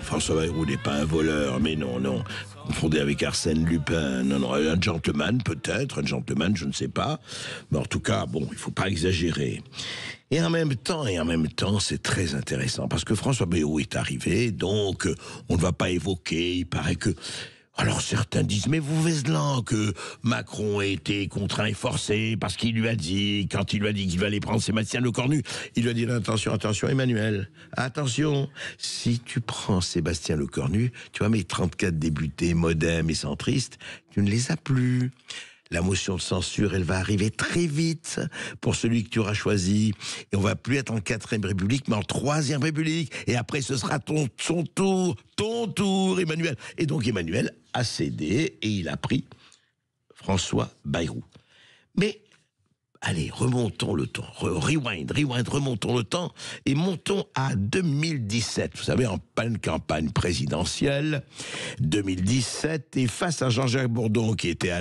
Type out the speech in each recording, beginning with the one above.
François Bayrou n'est pas un voleur, mais non, non. Confondé avec Arsène Lupin. Non, non, un gentleman peut-être, un gentleman, je ne sais pas. Mais en tout cas, bon, il faut pas exagérer. Et en même temps, c'est très intéressant, parce que François Bayrou est arrivé, donc on ne va pas évoquer, il paraît que... Alors certains disent, mais vous Vézelan, que Macron a été contraint et forcé parce qu'il lui a dit, quand il lui a dit qu'il allait prendre Sébastien Lecornu, il lui a dit, attention, attention Emmanuel, attention, si tu prends Sébastien Lecornu, tu vois mes 34 députés modem et centristes, tu ne les as plus. La motion de censure, elle va arriver très vite pour celui que tu auras choisi. Et on va plus être en 4e République, mais en 3e République. Et après, ce sera ton tour, Emmanuel. Et donc, Emmanuel a cédé et il a pris François Bayrou. Mais, allez, remontons le temps. Remontons le temps et montons à 2017. Vous savez, en pleine campagne présidentielle, 2017, et face à Jean-Jacques Bourdin, qui était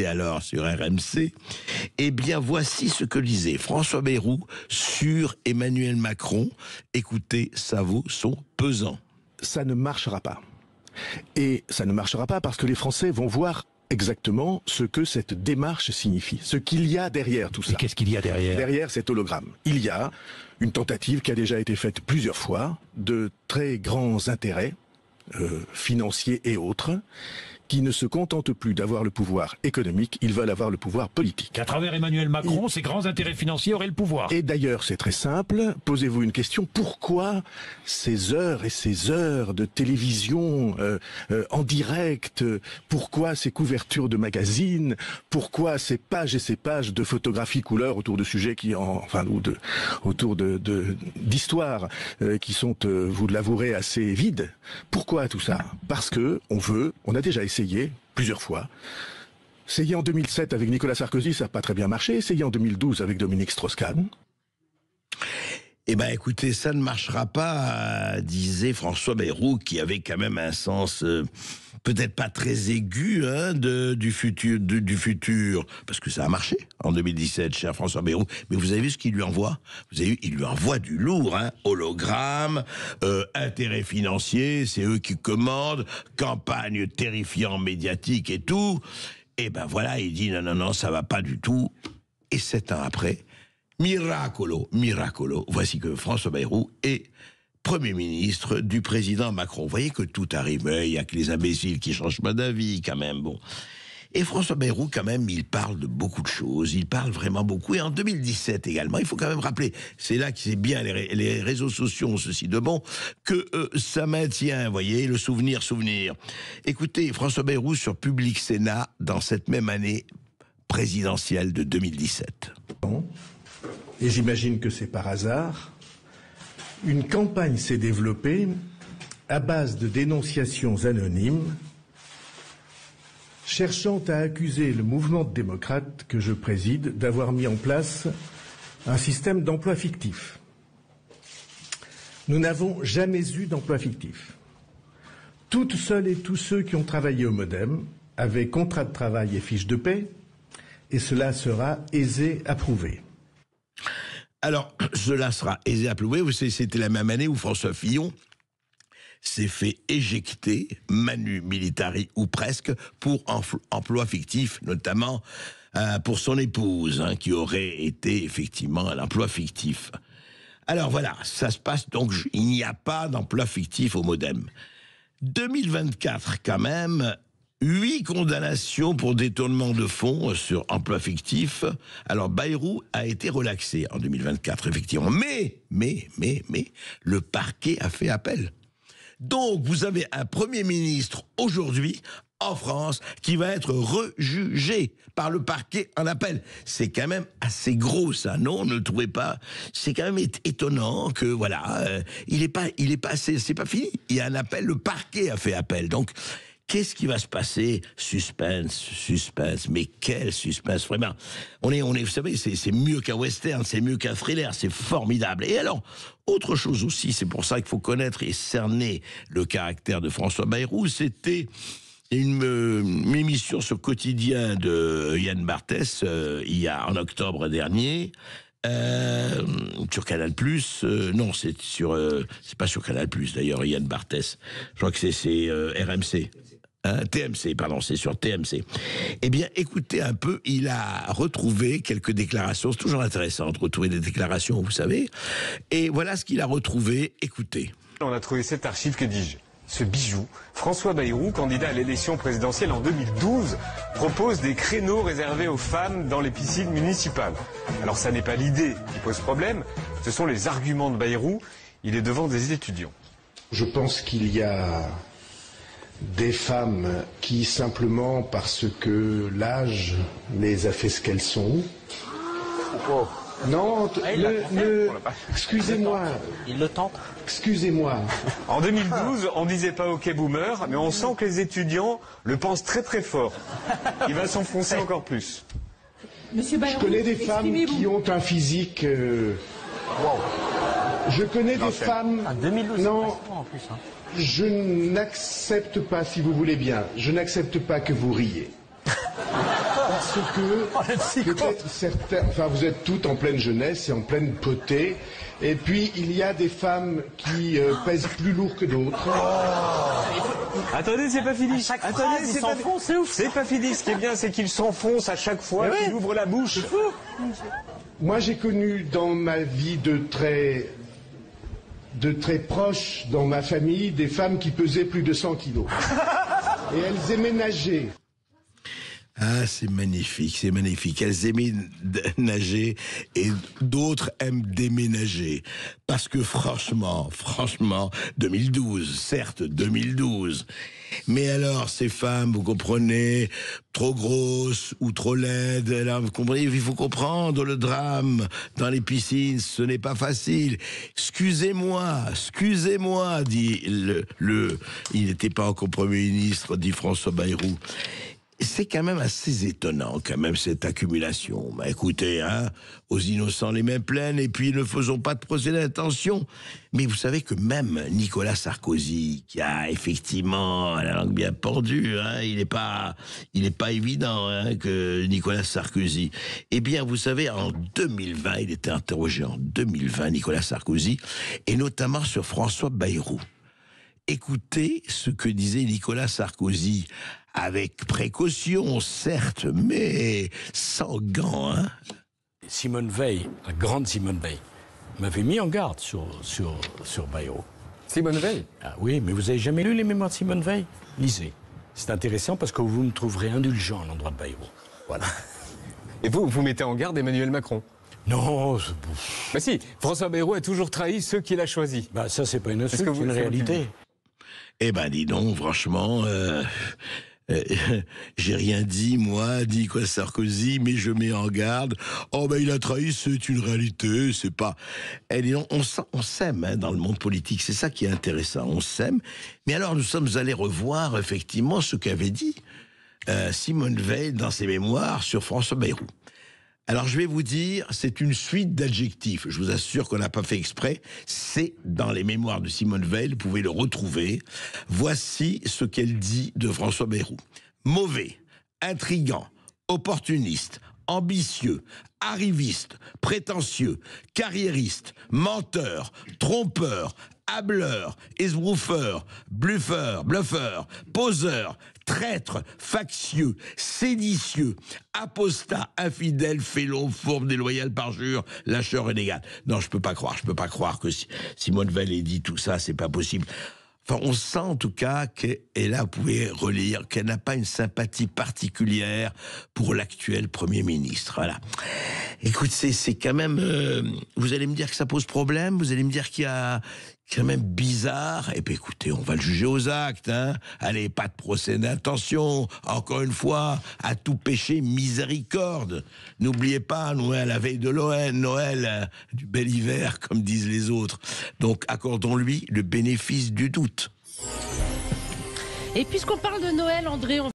alors sur RMC, eh bien, voici ce que disait François Bayrou sur Emmanuel Macron. Écoutez, ça vaut son pesant. Ça ne marchera pas. Et ça ne marchera pas parce que les Français vont voir exactement ce que cette démarche signifie, ce qu'il y a derrière tout ça. Et qu'est-ce qu'il y a derrière ? Derrière cet hologramme, il y a une tentative qui a déjà été faite plusieurs fois, de très grands intérêts financiers et autres, qui ne se contentent plus d'avoir le pouvoir économique, ils veulent avoir le pouvoir politique. Qu'à travers Emmanuel Macron, ces grands intérêts financiers auraient le pouvoir. Et d'ailleurs, c'est très simple, posez-vous une question, pourquoi ces heures et ces heures de télévision en direct, pourquoi ces couvertures de magazines, pourquoi ces pages et ces pages de photographies couleur autour de sujets autour d'histoires qui sont, vous l'avouerez, assez vides. Pourquoi tout ça ? Parce que on a déjà essayé plusieurs fois. Essayé en 2007 avec Nicolas Sarkozy, ça n'a pas très bien marché. Essayé en 2012 avec Dominique Strauss-Kahn. Eh ben, écoutez, ça ne marchera pas, disait François Bayrou, qui avait quand même un sens peut-être pas très aigu du futur, parce que ça a marché en 2017, cher François Bayrou. Mais vous avez vu ce qu'il lui envoie ? Il lui envoie du lourd, hologramme, intérêts financiers, c'est eux qui commandent, campagne terrifiante médiatique et tout. Et ben voilà, il dit non, ça va pas du tout. Et 7 ans après, miracolo, voici que François Bayrou est Premier ministre du président Macron. Vous voyez que tout arrive, il n'y a que les imbéciles qui changent pas d'avis quand même, bon. Et François Bayrou, quand même, il parle de beaucoup de choses, il parle vraiment beaucoup. Et en 2017 également, il faut quand même rappeler, c'est là que c'est bien, les réseaux sociaux ont ceci de bon, que ça maintient, vous voyez, le souvenir. Écoutez, François Bayrou sur Public Sénat, dans cette même année présidentielle de 2017. Et j'imagine que c'est par hasard, une campagne s'est développée à base de dénonciations anonymes cherchant à accuser le mouvement de démocrates que je préside d'avoir mis en place un système d'emploi fictif. Nous n'avons jamais eu d'emploi fictif. Toutes seules et tous ceux qui ont travaillé au Modem avaient contrat de travail et fiche de paie, et cela sera aisé à prouver. Alors, cela sera aisé à prouver. Vous savez, c'était la même année où François Fillon s'est fait éjecter, manu militari ou presque, pour emploi fictif, notamment pour son épouse, qui aurait été effectivement à l'emploi fictif. Alors voilà, ça se passe, donc il n'y a pas d'emploi fictif au Modem. 2024 quand même, 8 condamnations pour détournement de fonds sur emploi fictif. Alors Bayrou a été relaxé en 2024, effectivement. Mais, le parquet a fait appel. Donc, vous avez un Premier ministre aujourd'hui, en France, qui va être rejugé par le parquet en appel. C'est quand même assez gros, ça, non? Ne le trouvez pas? C'est quand même étonnant que, voilà, c'est pas fini. Il y a un appel, le parquet a fait appel. Donc, qu'est-ce qui va se passer? Suspense. Mais quel suspense, vraiment. Vous savez, c'est mieux qu'un western, c'est mieux qu'un thriller, c'est formidable. Et alors, autre chose aussi, c'est pour ça qu'il faut connaître et cerner le caractère de François Bayrou, c'était une émission sur Quotidien de Yann Barthès, en octobre dernier, sur Canal+, non, c'est pas sur Canal+, d'ailleurs, Yann Barthès. Je crois que c'est RMC. TMC, pardon, c'est sur TMC. Eh bien, écoutez un peu, il a retrouvé quelques déclarations. C'est toujours intéressant de retrouver des déclarations, vous savez. Et voilà ce qu'il a retrouvé. Écoutez. On a trouvé cet archive, que dis-je, ce bijou. François Bayrou, candidat à l'élection présidentielle en 2012, propose des créneaux réservés aux femmes dans les piscines municipales. Alors ça n'est pas l'idée qui pose problème, ce sont les arguments de Bayrou. Il est devant des étudiants. Je pense qu'il y a des femmes qui, simplement parce que l'âge les a fait ce qu'elles sont. Non, excusez-moi. Il le tente. Excusez-moi. En 2012, on disait pas OK boomer, mais on sent que les étudiants le pensent très très fort. Il va s'enfoncer encore plus. Monsieur Bayrou, je connais des femmes qui ont un physique. Je connais des femmes. En 2012, non. En plus, hein. Je n'accepte pas, si vous voulez bien, je n'accepte pas que vous riez. Parce que peut-être certains, enfin vous êtes toutes en pleine jeunesse et en pleine beauté, et puis il y a des femmes qui pèsent plus lourd que d'autres. Attendez, c'est pas fini. Attendez, c'est pas fini. C'est ouf. C'est pas fini. Ce qui est bien, c'est qu'il s'enfonce à chaque fois qu'il ouvre la bouche. Moi, j'ai connu dans ma vie de très proches dans ma famille des femmes qui pesaient plus de 100 kilos. Et elles aimaient nager. Ah, c'est magnifique, c'est magnifique. Elles aimaient nager et d'autres aiment déménager. Parce que franchement, 2012, certes, 2012. Mais alors, ces femmes, vous comprenez, trop grosses ou trop laides, là, vous comprenez, il faut comprendre le drame dans les piscines, ce n'est pas facile. Excusez-moi, dit il n'était pas encore Premier ministre, dit François Bayrou. C'est quand même assez étonnant, quand même, cette accumulation. Bah, écoutez, aux innocents les mains pleines, et puis ne faisons pas de procès d'intention. Mais vous savez que même Nicolas Sarkozy, qui a effectivement la langue bien pendue, il n'est pas évident que Nicolas Sarkozy. Eh bien, vous savez, en 2020, il était interrogé en 2020, Nicolas Sarkozy, et notamment sur François Bayrou. Écoutez ce que disait Nicolas Sarkozy, avec précaution, certes, mais sans gants. Simone Veil, la grande Simone Veil, m'avait mis en garde sur Bayrou. Simone Veil? Ah oui, mais vous n'avez jamais lu les mémoires de Simone Veil? Lisez. C'est intéressant parce que vous me trouverez indulgent à l'endroit de Bayrou. Voilà. Et vous mettez en garde Emmanuel Macron? Non, bah si, François Bayrou a toujours trahi ceux qu'il a choisis. Bah ça, c'est pas une insulte, c'est une réalité. Eh ben, dis donc, franchement, j'ai rien dit, moi, dit quoi Sarkozy, mais je mets en garde. Oh ben, il a trahi, c'est une réalité, c'est pas... Eh, dis donc, on s'aime dans le monde politique, c'est ça qui est intéressant, on s'aime. Mais alors, nous sommes allés revoir, effectivement, ce qu'avait dit Simone Veil dans ses mémoires sur François Bayrou. Alors, je vais vous dire, c'est une suite d'adjectifs. Je vous assure qu'on n'a pas fait exprès. C'est dans les mémoires de Simone Veil. Vous pouvez le retrouver. Voici ce qu'elle dit de François Bayrou. Mauvais, intrigant, opportuniste, ambitieux, arriviste, prétentieux, carriériste, menteur, trompeur, hâbleur, esbroufeur, bluffeur, poseur, traître, factieux, séditieux, apostat, infidèle, félon, fourbe, déloyal, parjure, lâcheur, renégat. Non, je peux pas croire que Simone Veil ait dit tout ça, c'est pas possible. Enfin, on sent en tout cas qu'elle, là, vous pouvez relire, qu'elle n'a pas une sympathie particulière pour l'actuel Premier ministre. Voilà. Écoute, c'est quand même... vous allez me dire que ça pose problème, vous allez me dire qu'il y a quand même bizarre. Et puis écoutez, on va le juger aux actes. Allez, pas de procès d'intention. Encore une fois, à tout péché, miséricorde. N'oubliez pas, nous, à la veille de Noël, du bel hiver, comme disent les autres. Donc, accordons-lui le bénéfice du doute. Et puisqu'on parle de Noël, André,